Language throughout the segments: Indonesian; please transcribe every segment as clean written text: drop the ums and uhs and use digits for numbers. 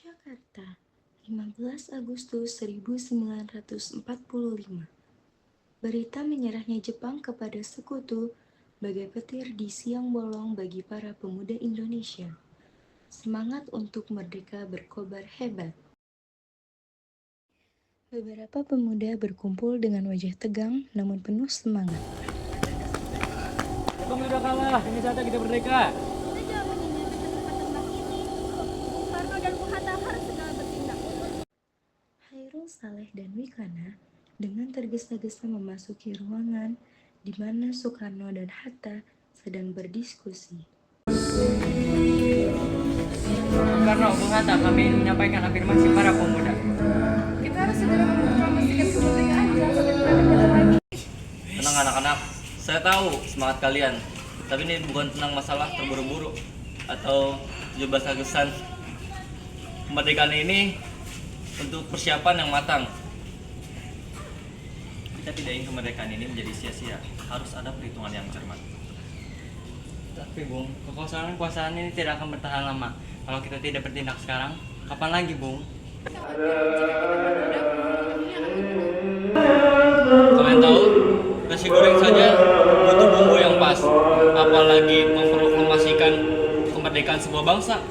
Jakarta, 15 Agustus 1945. Berita menyerahnya Jepang kepada sekutu bagai petir di siang bolong bagi para pemuda Indonesia. Semangat untuk merdeka berkobar hebat. Beberapa pemuda berkumpul dengan wajah tegang namun penuh semangat. Jepang sudah kalah, ini saatnya kita merdeka. Kita jangan menyanyiakan kesempatan emas ini. Soekarno dan Bung Hatta harus segera bertindak. Hairul Saleh dan Wikana dengan tergesa-gesa memasuki ruangan di mana Soekarno dan Hatta sedang berdiskusi. Soekarno, Bung Hatta, kami ingin menyampaikan afirmasi para pemuda. Kita harus segera mempromosikan kemerdekaan, jangan sampai terlambat lagi. Tenang anak-anak, saya tahu semangat kalian. Tapi ini bukan tentang masalah terburu-buru atau 17 Agustusan. Kemerdekaan ini untuk persiapan yang matang. Kita tidak ingin kemerdekaan ini menjadi sia-sia. Harus ada perhitungan yang cermat. Tapi Bung, kekuasaan ini tidak akan bertahan lama. Kalau kita tidak bertindak sekarang, kapan lagi Bung? Kalian tahu, nasi goreng saja butuh bumbu yang pas. Apalagi memproklamasikan kemerdekaan sebuah bangsa.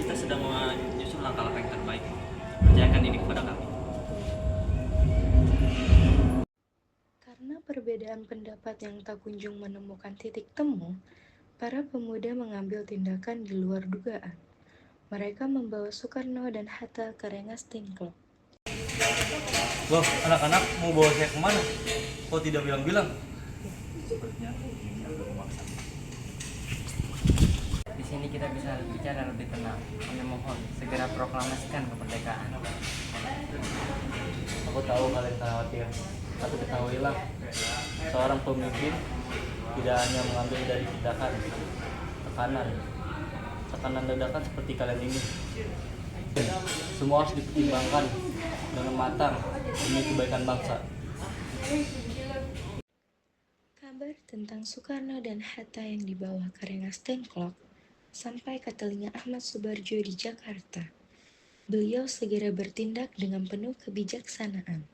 Kita sedang menyusun langkah-langkah yang terbaik. Percayakan ini kepada kami. Karena perbedaan pendapat yang tak kunjung menemukan titik temu, para pemuda mengambil tindakan di luar dugaan. Mereka membawa Soekarno dan Hatta ke Rengas Dengklok. Loh, anak-anak mau bawa saya kemana? Kok tidak bilang-bilang? Di sini kita bisa bicara lebih tenang. Kami mohon segera proklamasikan kemerdekaan. Aku tahu kalian khawatir, tapi ketahuilah, seorang pemimpin tidak hanya mengambil dari tekanan dadakan seperti kalian ini. Semua harus dipertimbangkan dengan matang demi kebaikan bangsa. Kabar tentang Soekarno dan Hatta yang dibawa ke Rengas Dengklok sampai ke telinga Ahmad Subarjo di Jakarta. Beliau segera bertindak dengan penuh kebijaksanaan.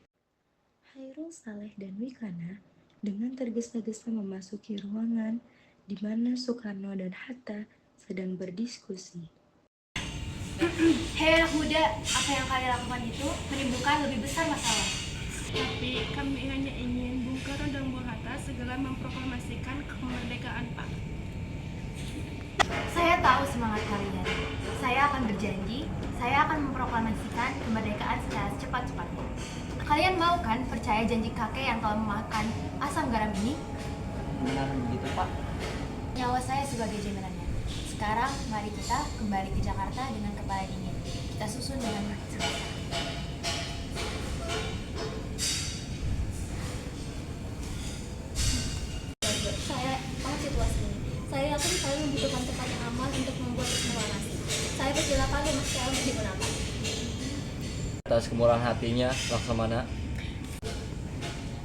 Hairul Saleh dan Wikana dengan tergesa-gesa memasuki ruangan di mana Soekarno dan Hatta sedang berdiskusi. Hei anak muda, apa yang kalian lakukan itu menimbulkan lebih besar masalah. Tapi kami hanya ingin Bung Karno dan Bung Hatta segera memproklamasikan kemerdekaan, Pak. Saya tahu semangat kalian. Saya akan berjanji, saya akan memproklamasikan kemerdekaan secara cepat-cepatnya. Kalian mau kan percaya janji kakek yang telah memakan asam garam ini? Benar begitu Pak? Nyawa saya sebagai jaminannya. Sekarang mari kita kembali ke Jakarta dengan kepala dingin. Kita susun dengan segera. Saya tahu situasi ini. Saya yakin saya membutuhkan tempat yang aman untuk membuat proklamasi. Saya persilakan rumah saya untuk digunakan. Atas kemurahan hatinya, Laksamana.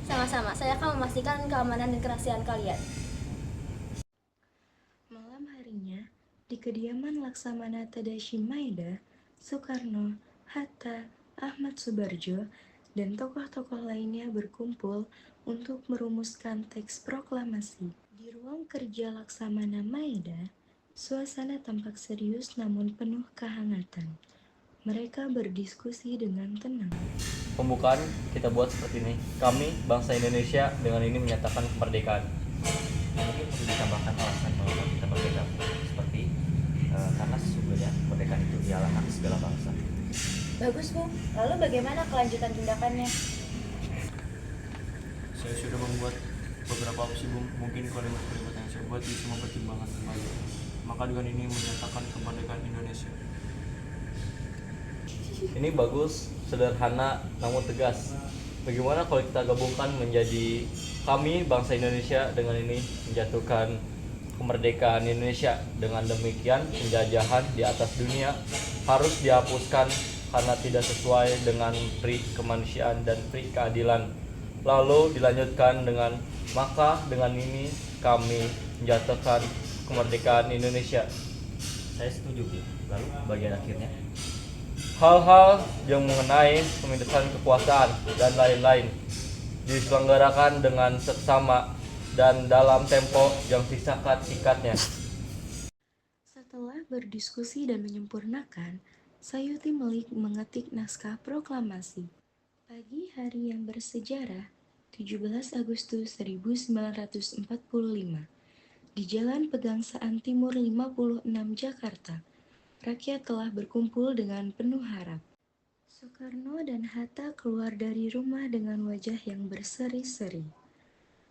Sama-sama, saya akan memastikan keamanan dan kerahasiaan kalian. Malam harinya, di kediaman Laksamana Tadashi Maeda, Soekarno, Hatta, Ahmad Subarjo, dan tokoh-tokoh lainnya berkumpul untuk merumuskan teks proklamasi. Di ruang kerja Laksamana Maeda, suasana tampak serius namun penuh kehangatan. Mereka berdiskusi dengan tenang. Pembukaan kita buat seperti ini. Kami, bangsa Indonesia, dengan ini menyatakan kemerdekaan. Mungkin perlu ditambahkan alasan mengapa kita merdeka seperti karena sesungguhnya kemerdekaan itu ialah hak segala bangsa. Bagus, Bu. Lalu bagaimana kelanjutan tindakannya? Saya sudah membuat beberapa opsi, Bung. Mungkin kalimat-kalimat yang saya buat bisa mempertimbangkan kembali. Maka dengan ini menyatakan kemerdekaan Indonesia. Ini bagus, sederhana, namun tegas. Bagaimana kalau kita gabungkan menjadi kami, bangsa Indonesia, dengan ini menjatuhkan kemerdekaan Indonesia. Dengan demikian, penjajahan di atas dunia harus dihapuskan karena tidak sesuai dengan pri kemanusiaan dan pri keadilan. Lalu dilanjutkan dengan, maka dengan ini kami menjatuhkan kemerdekaan Indonesia. Saya setuju, Bu. Lalu bagian akhirnya, Hal-hal yang mengenai pemindahan kekuasaan dan lain-lain diselenggarakan dengan seksama dan dalam tempo yang singkat-singkatnya. Setelah berdiskusi dan menyempurnakan, Sayuti Melik mengetik naskah proklamasi. Pagi hari yang bersejarah, 17 Agustus 1945, di Jalan Pegangsaan Timur 56 Jakarta, rakyat telah berkumpul dengan penuh harap. Soekarno dan Hatta keluar dari rumah dengan wajah yang berseri-seri.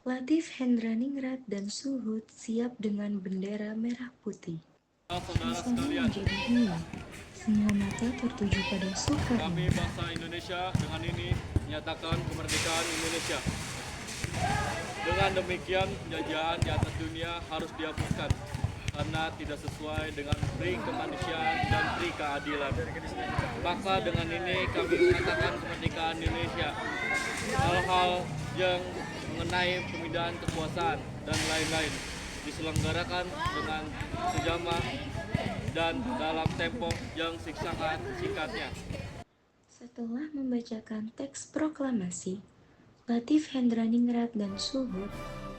Latif Hendraningrat dan Suhud siap dengan bendera merah putih. Suasana menjadi hening. Semua mata tertuju pada Soekarno. Kami bangsa Indonesia dengan ini menyatakan kemerdekaan Indonesia. Dengan demikian, penjajahan di atas dunia harus dihapuskan karena tidak sesuai dengan pri kemanusiaan dan pri keadilan. Maka dengan ini kami menyatakan kemerdekaan Indonesia. Hal-hal yang mengenai pemindahan kekuasaan dan lain-lain diselenggarakan dengan seksama dan dalam tempo yang singkatnya. Setelah membacakan teks proklamasi, Latif Hendraningrat dan Suhud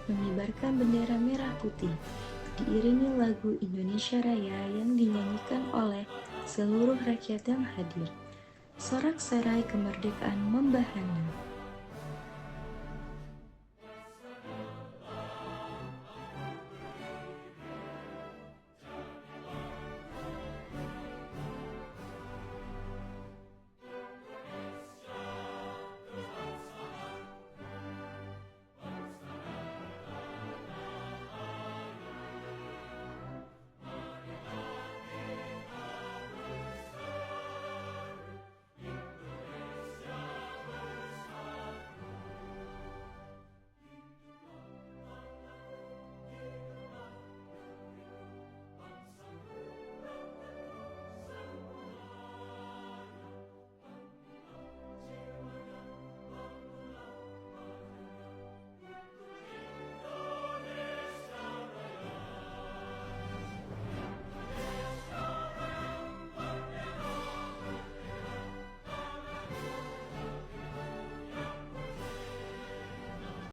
mengibarkan bendera merah putih, diiringi lagu Indonesia Raya yang dinyanyikan oleh seluruh rakyat yang hadir. Sorak-sorai kemerdekaan membahana.